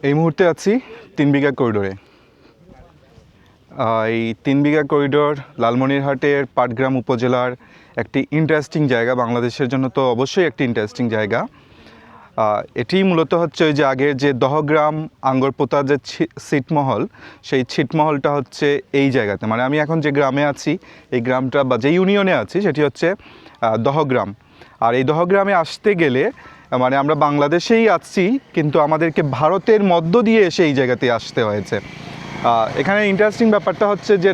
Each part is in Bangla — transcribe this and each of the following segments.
এই মুহূর্তে আছি 3 বিঘা করিডোরে। এই 3 বিঘা করিডোর লালমনিরহাটের পাটগ্রাম উপজেলার একটি ইন্টারেস্টিং জায়গা, বাংলাদেশের জন্য তো অবশ্যই একটি ইন্টারেস্টিং জায়গা। এটি মূলত হচ্ছে ওই যে আগের যে দহগ্রাম আঙ্গরপোতা যে ছিটমহল, সেই ছিটমহলটা হচ্ছে এই জায়গাতে। মানে আমি এখন যে গ্রামে আছি, এই গ্রামটা বা যে ইউনিয়নে আছি সেটি হচ্ছে দহগ্রাম। আর এই দহগ্রামে আসতে গেলে মানে আমরা বাংলাদেশেই আছি, কিন্তু আমাদেরকে ভারতের মধ্য দিয়ে এসে এই জায়গাতে আসতে হয়েছে। এখানে ইন্টারেস্টিং ব্যাপারটা হচ্ছে যে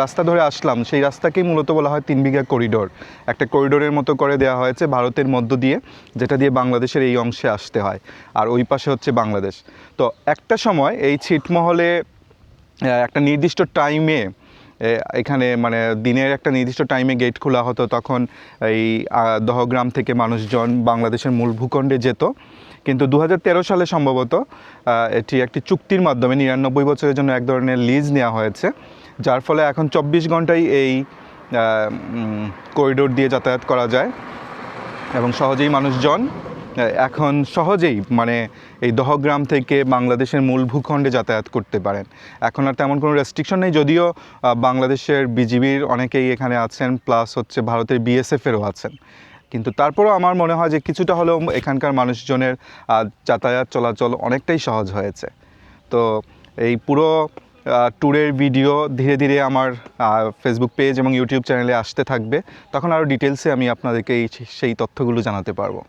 রাস্তা ধরে আসলাম, সেই রাস্তাকেই মূলত বলা হয় 3 বিঘা করিডোর। একটা করিডোরের মতো করে দেওয়া হয়েছে ভারতের মধ্য দিয়ে, যেটা দিয়ে বাংলাদেশের এই অংশে আসতে হয়, আর ওই পাশে হচ্ছে বাংলাদেশ। তো একটা সময় এই ছিটমহলে একটা নির্দিষ্ট টাইমে এখানে মানে দিনের একটা নির্দিষ্ট টাইমে গেট খোলা হতো। তখন এই দহগ্রাম থেকে মানুষজন বাংলাদেশের মূল ভূখণ্ডে যেত। কিন্তু 2013 সালে সম্ভবত এটি একটি চুক্তির মাধ্যমে 99 বছরের জন্য এক ধরনের লিজ নেওয়া হয়েছে, যার ফলে এখন 24 ঘন্টাই এই করিডোর দিয়ে যাতায়াত করা যায় এবং সহজেই মানুষজন এখন সহজেই মানে এই দহগ্রাম থেকে বাংলাদেশের মূল ভূখণ্ডে যাতায়াত করতে পারেন। এখন আর তেমন কোনো রেস্ট্রিকশন নেই, যদিও বাংলাদেশের বিজিবির অনেকেই এখানে আছেন, প্লাস হচ্ছে ভারতের বিএসএফেরও আছেন। কিন্তু তারপরেও আমার মনে হয় যে কিছুটা হলেও এখানকার মানুষজনের যাতায়াত চলাচল অনেকটাই সহজ হয়েছে। তো এই পুরো ট্যুরের ভিডিও ধীরে ধীরে আমার ফেসবুক পেজ এবং ইউটিউব চ্যানেলে আসতে থাকবে। তখন আরও ডিটেলসে আমি আপনাদেরকে সেই তথ্যগুলো জানাতে পারবো।